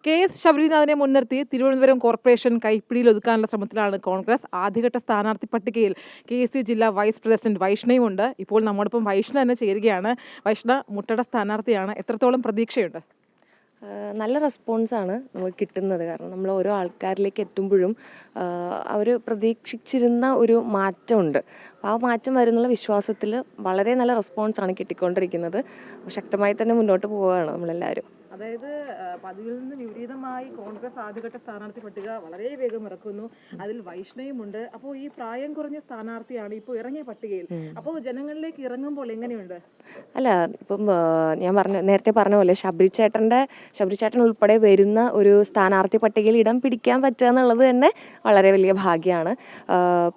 KS. ശബരിനാഥിനെ മുൻനിർത്തി Thiruvananthapuram corporation കൈപ്പിടിയിൽ ഒതുക്കാനുള്ള ശ്രമത്തിലാണ് കോൺഗ്രസ്. ആദ്യഘട്ട സ്ഥാനാർത്ഥി പട്ടികയിൽ കെ.എസ്.യു ജില്ലാ വൈസ് പ്രസിഡന്റ് വൈഷ്ണയുമുണ്ട്. ഇപ്പോൾ നമ്മോടൊപ്പം വൈഷ്ണ തന്നെ ചേരുകയാണ്. വൈഷ്ണ മുട്ടട സ്ഥാനാർത്ഥിയാണ്. എത്രത്തോളം പ്രതീക്ഷയുണ്ട്? നല്ല റെസ്പോൺസാണ് നമുക്ക് കിട്ടുന്നത്. കാരണം നമ്മൾ ഓരോ ആൾക്കാരിലേക്ക് എത്തുമ്പോഴും അവർ പ്രതീക്ഷിച്ചിരുന്ന ഒരു മാറ്റമുണ്ട്. ആ മാറ്റം വരുന്നുള്ള വിശ്വാസത്തിൽ വളരെ നല്ല റെസ്പോൺസാണ് കിട്ടിക്കൊണ്ടിരിക്കുന്നത്. ശക്തമായി തന്നെ മുന്നോട്ട് പോവുകയാണ് നമ്മളെല്ലാവരും. അതായത് പതിവിൽ നിന്ന് വിപരീതമായി കോൺഗ്രസ് ആദ്യഘട്ട സ്ഥാനാർത്ഥി പട്ടിക വളരെ വേഗം ഇറക്കുന്നു. അതിൽ വൈഷ്ണയുമുണ്ട്. അപ്പോൾ ഈ പ്രായം കുറഞ്ഞ സ്ഥാനാർത്ഥിയാണ് ഇപ്പോൾ ഇറങ്ങിയ പട്ടികയിൽ. അപ്പോൾ ജനങ്ങളിലേക്ക് ഇറങ്ങുമ്പോൾ എങ്ങനെയുണ്ട്? അല്ല, ഇപ്പം ഞാൻ നേരത്തെ പറഞ്ഞ പോലെ ശബരി ചേട്ടൻ ഉൾപ്പെടെ വരുന്ന ഒരു സ്ഥാനാർത്ഥി പട്ടികയിൽ ഇടം പിടിക്കാൻ പറ്റുക എന്നുള്ളത് തന്നെ വളരെ വലിയ ഭാഗ്യമാണ്.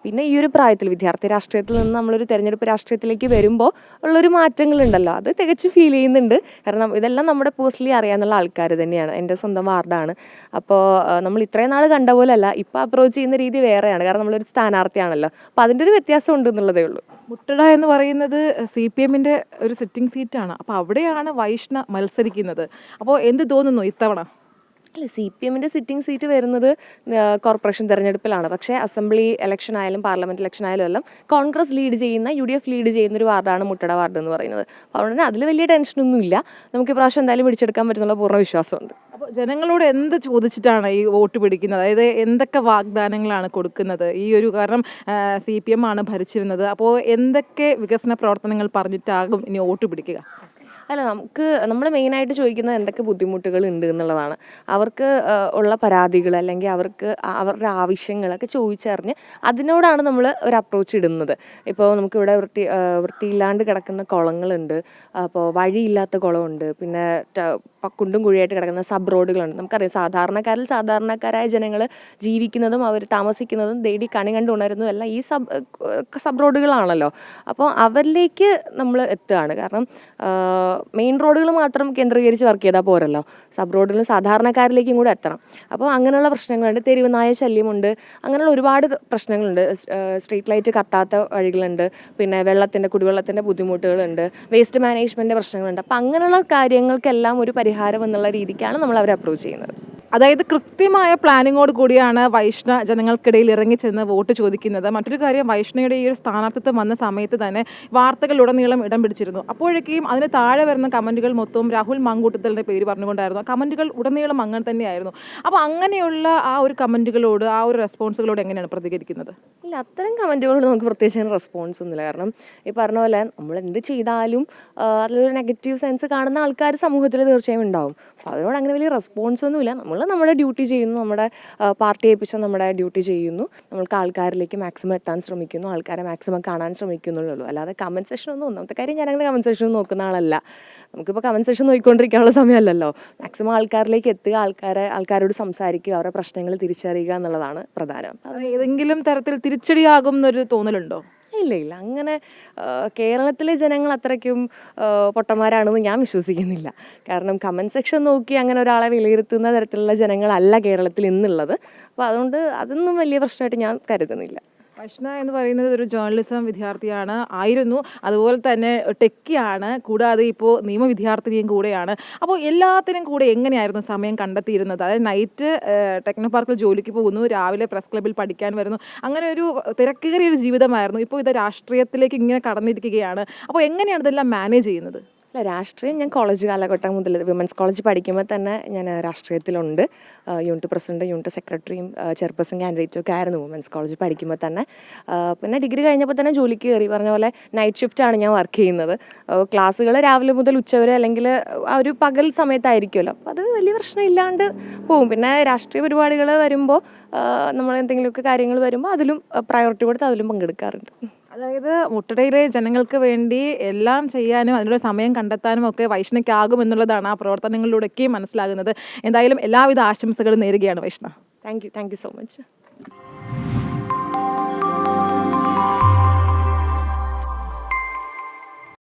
പിന്നെ ഈ ഒരു പ്രായത്തിൽ വിദ്യാർത്ഥി രാഷ്ട്രീയത്തിൽ നിന്ന് നമ്മളൊരു തെരഞ്ഞെടുപ്പ് രാഷ്ട്രീയത്തിലേക്ക് വരുമ്പോൾ ഉള്ളൊരു മാറ്റങ്ങളുണ്ടല്ലോ, അത് തികച്ച് ഫീൽ ചെയ്യുന്നുണ്ട്. കാരണം ഇതെല്ലാം നമ്മുടെ പേഴ്സണലി അറിയാവുന്ന ആൾക്കാർ തന്നെയാണ്. എൻ്റെ സ്വന്തം വാർഡാണ്. അപ്പോൾ നമ്മൾ ഇത്രയും നാൾ കണ്ട പോലെയല്ല, ഇപ്പോൾ അപ്രോച്ച് ചെയ്യുന്ന രീതി വേറെയാണ്. കാരണം നമ്മളൊരു സ്ഥാനാർത്ഥിയാണല്ലോ. അപ്പോൾ അതിൻ്റെ ഒരു വ്യത്യാസം ഉണ്ട് എന്നുള്ളതേ ഉള്ളൂ. മുട്ടട എന്ന് പറയുന്നത് CPM-ന്റെ ഒരു സിറ്റിംഗ് സീറ്റാണ്. അപ്പോൾ അവിടെയാണ് വൈഷ്ണ മത്സരിക്കുന്നത്. അപ്പോൾ എന്ത് തോന്നുന്നു ഇത്തവണ? അല്ല, CPM-ന്റെ സിറ്റിംഗ് സീറ്റ് വരുന്നത് കോർപ്പറേഷൻ തെരഞ്ഞെടുപ്പിലാണ്. പക്ഷേ അസംബ്ലി ഇലക്ഷൻ ആയാലും പാർലമെൻറ്റ് ഇലക്ഷൻ ആയാലും എല്ലാം കോൺഗ്രസ് ലീഡ് ചെയ്യുന്ന, UDF ലീഡ് ചെയ്യുന്ന ഒരു വാർഡാണ് മുട്ടട വാർഡ് എന്ന് പറയുന്നത്. അപ്പോൾ അതുകൊണ്ട് തന്നെ അതിൽ വലിയ ടെൻഷനൊന്നുമില്ല. നമുക്ക് ഇപ്രാവശ്യം എന്തായാലും പിടിച്ചെടുക്കാൻ പറ്റുന്നുള്ള പൂർണ്ണ വിശ്വാസമുണ്ട്. അപ്പോൾ ജനങ്ങളോട് എന്ത് ചോദിച്ചിട്ടാണ് ഈ വോട്ട് പിടിക്കുന്നത്? അതായത് എന്തൊക്കെ വാഗ്ദാനങ്ങളാണ് കൊടുക്കുന്നത്? ഈ ഒരു കാരണം CPM ആണ് ഭരിച്ചിരുന്നത്. അപ്പോൾ എന്തൊക്കെ വികസന പ്രവർത്തനങ്ങൾ പറഞ്ഞിട്ടാകും ഇനി വോട്ട് പിടിക്കുക? അല്ല, നമ്മൾ മെയിനായിട്ട് ചോദിക്കുന്നത് എന്തൊക്കെ ബുദ്ധിമുട്ടുകൾ ഉണ്ട് എന്നുള്ളതാണ്. അവർക്ക് ഉള്ള പരാതികൾ അല്ലെങ്കിൽ അവരുടെ ആവശ്യങ്ങളൊക്കെ ചോദിച്ചറിഞ്ഞ് അതിനോടാണ് നമ്മൾ ഒരു അപ്രോച്ച് ഇടുന്നത്. ഇപ്പോൾ നമുക്കിവിടെ വൃത്തിയില്ലാണ്ട് കിടക്കുന്ന കുളങ്ങളുണ്ട്. അപ്പോൾ വഴിയില്ലാത്ത കുളമുണ്ട്. പിന്നെ കുണ്ടും കുഴിയായിട്ട് കിടക്കുന്ന സബ് റോഡുകളുണ്ട്. നമുക്കറിയാം, സാധാരണക്കാരായ ജനങ്ങൾ ജീവിക്കുന്നതും അവർ താമസിക്കുന്നതും തേടി കണി കണ്ട് ഉണരുന്നതും എല്ലാം ഈ സബ് റോഡുകളാണല്ലോ. അപ്പോൾ അവരിലേക്ക് നമ്മൾ എത്തുകയാണ്. കാരണം മെയിൻ റോഡുകൾ മാത്രം കേന്ദ്രീകരിച്ച് വർക്ക് ചെയ്താൽ പോരല്ലോ, സബ് റോഡുകൾ സാധാരണക്കാരിലേക്കും കൂടെ എത്തണം. അപ്പോൾ അങ്ങനെയുള്ള പ്രശ്നങ്ങളുണ്ട്. തെരുവ് നായ ശല്യമുണ്ട്. അങ്ങനെയുള്ള ഒരുപാട് പ്രശ്നങ്ങളുണ്ട്. സ്ട്രീറ്റ് ലൈറ്റ് കത്താത്ത വഴികളുണ്ട്. പിന്നെ കുടിവെള്ളത്തിൻ്റെ ബുദ്ധിമുട്ടുകളുണ്ട്. വേസ്റ്റ് മാനേജ്മെൻറ്റ് പ്രശ്നങ്ങളുണ്ട്. അപ്പോൾ അങ്ങനെയുള്ള കാര്യങ്ങൾക്കെല്ലാം ഒരു പരിഹാരം എന്നുള്ള രീതിക്കാണ് നമ്മൾ അവരെ അപ്രോച്ച് ചെയ്യുന്നത്. അതായത് കൃത്യമായ പ്ലാനിങ്ങോട് കൂടിയാണ് വൈഷ്ണ ജനങ്ങൾക്കിടയിൽ ഇറങ്ങിച്ചെന്ന് വോട്ട് ചോദിക്കുന്നത്. മറ്റൊരു കാര്യം, വൈഷ്ണയുടെ ഈ ഒരു സ്ഥാനാർത്ഥിത്വം വന്ന സമയത്ത് തന്നെ വാർത്തകളിലുടനീളം ഇടം പിടിച്ചിരുന്നു. അപ്പോഴേക്കും അതിന് താഴെ വരുന്ന കമൻറ്റുകൾ മൊത്തം രാഹുൽ മാങ്കൂട്ടത്തലിൻ്റെ പേര് പറഞ്ഞുകൊണ്ടായിരുന്നു. കമൻറ്റുകൾ ഉടനീളം അങ്ങനെ തന്നെയായിരുന്നു. അപ്പോൾ അങ്ങനെയുള്ള ആ ഒരു കമൻറ്റുകളോട്, ആ ഒരു റെസ്പോൺസുകളോട് എങ്ങനെയാണ് പ്രതികരിക്കുന്നത്? ഇല്ല, അത്തരം കമൻറ്റുകളോട് നമുക്ക് പ്രത്യേകിച്ച് റെസ്പോൺസ് ഒന്നുമില്ല. കാരണം ഈ പറഞ്ഞ പോലെ നമ്മൾ എന്ത് ചെയ്താലും അതിലൊരു നെഗറ്റീവ് സെൻസ് കാണുന്ന ആൾക്കാർ സമൂഹത്തിൽ തീർച്ചയായും ഉണ്ടാവും. അപ്പോൾ അതിനോട് അങ്ങനെ വലിയ റെസ്പോൺസ് ഒന്നുമില്ല. നമ്മൾ നമ്മുടെ ഡ്യൂട്ടി ചെയ്യുന്നു, നമ്മുടെ പാർട്ടി ഏൽപ്പിച്ച നമ്മുടെ ഡ്യൂട്ടി ചെയ്യുന്നു, നമ്മൾക്ക് ആൾക്കാരിലേക്ക് മാക്സിമം എത്താൻ ശ്രമിക്കുന്നു, ആൾക്കാരെ മാക്സിമം കാണാൻ ശ്രമിക്കുന്നുള്ളൂ. അല്ലാതെ കമൻറ്റ് സെഷൻ ഒന്നാമത്തെ കാര്യം, ഞാനങ്ങനെ കമൻറ്റ് സെഷൻ നോക്കുന്ന ആളല്ല. നമുക്കിപ്പോൾ കമൻറ്റ് സെഷൻ നോക്കിക്കൊണ്ടിരിക്കാനുള്ള സമയമല്ലല്ലോ. മാക്സിമം ആൾക്കാരിലേക്ക് എത്തുക, ആൾക്കാരോട് സംസാരിക്കുക, അവരുടെ പ്രശ്നങ്ങൾ തിരിച്ചറിയുക എന്നുള്ളതാണ് പ്രധാനം. അത് ഏതെങ്കിലും തരത്തിൽ തിരിച്ചടിയാകും എന്നൊരു തോന്നലുണ്ടോ? ഇല്ല, അങ്ങനെ കേരളത്തിലെ ജനങ്ങൾ അത്രയ്ക്കും പൊട്ടന്മാരാണെന്ന് ഞാൻ വിശ്വസിക്കുന്നില്ല. കാരണം കമൻറ്റ് സെക്ഷൻ നോക്കി അങ്ങനെ ഒരാളെ വിലയിരുത്തുന്ന തരത്തിലുള്ള ജനങ്ങളല്ല കേരളത്തിൽ ഇന്നുള്ളത്. അപ്പോൾ അതുകൊണ്ട് അതൊന്നും വലിയ പ്രശ്നമായിട്ട് ഞാൻ കരുതുന്നില്ല. വൈഷ്ണ എന്ന് പറയുന്നത് ഒരു ജേർണലിസം ആയിരുന്നു. അതുപോലെ തന്നെ ടെക്കിയാണ്. കൂടാതെ ഇപ്പോൾ നിയമ വിദ്യാർത്ഥിനിയും കൂടെയാണ്. അപ്പോൾ എല്ലാത്തിനും കൂടെ എങ്ങനെയായിരുന്നു സമയം കണ്ടെത്തിയിരുന്നത്? അതായത് നൈറ്റ് ടെക്നോ പാർക്കിൽ ജോലിക്ക് പോകുന്നു, രാവിലെ പ്രസ് ക്ലബ്ബിൽ പഠിക്കാൻ വരുന്നു. അങ്ങനെ ഒരു തിരക്കേറിയ ഒരു ജീവിതമായിരുന്നു. ഇപ്പോൾ ഇത് രാഷ്ട്രീയത്തിലേക്ക് ഇങ്ങനെ കടന്നിരിക്കുകയാണ്. അപ്പോൾ എങ്ങനെയാണ് ഇതെല്ലാം മാനേജ് ചെയ്യുന്നത്? അല്ല, രാഷ്ട്രീയം ഞാൻ കോളേജ് കാലഘട്ടം മുതൽ വിമൻസ് കോളേജ് പഠിക്കുമ്പോൾ തന്നെ ഞാൻ രാഷ്ട്രീയത്തിലുണ്ട്. യൂണിറ്റ് പ്രസിഡന്റ്, യൂണിറ്റ് സെക്രട്ടറിയും ചെയർപേഴ്സൺ കാൻഡിഡേറ്റും ഒക്കെ ആയിരുന്നു വിമൻസ് കോളേജ് പഠിക്കുമ്പോൾ തന്നെ. പിന്നെ ഡിഗ്രി കഴിഞ്ഞപ്പോൾ തന്നെ ജോലിക്ക് കയറി. പറഞ്ഞ പോലെ നൈറ്റ് ഷിഫ്റ്റാണ് ഞാൻ വർക്ക് ചെയ്യുന്നത്. ക്ലാസ്സുകൾ രാവിലെ മുതൽ ഉച്ചവരെ അല്ലെങ്കിൽ ആ ഒരു പകൽ സമയത്തായിരിക്കുമല്ലോ. അപ്പോൾ അത് വലിയ പ്രശ്നം ഇല്ലാണ്ട് പോകും. പിന്നെ രാഷ്ട്രീയ പരിപാടികൾ വരുമ്പോൾ നമ്മൾ എന്തെങ്കിലുമൊക്കെ കാര്യങ്ങൾ വരുമ്പോൾ അതിലും പ്രയോറിറ്റി കൊടുത്ത് അതിലും പങ്കെടുക്കാറുണ്ട്. അതായത് മുട്ടടയിലെ ജനങ്ങൾക്ക് വേണ്ടി എല്ലാം ചെയ്യാനും അതിനുള്ള സമയം കണ്ടെത്താനും ഒക്കെ വൈഷ്ണയ്ക്കാകും എന്നുള്ളതാണ് ആ പ്രവർത്തനങ്ങളിലൂടെയൊക്കെ മനസ്സിലാകുന്നത്. എന്തായാലും എല്ലാവിധ ആശംസകളും നേരുകയാണ് Vaishna. Thank you so much.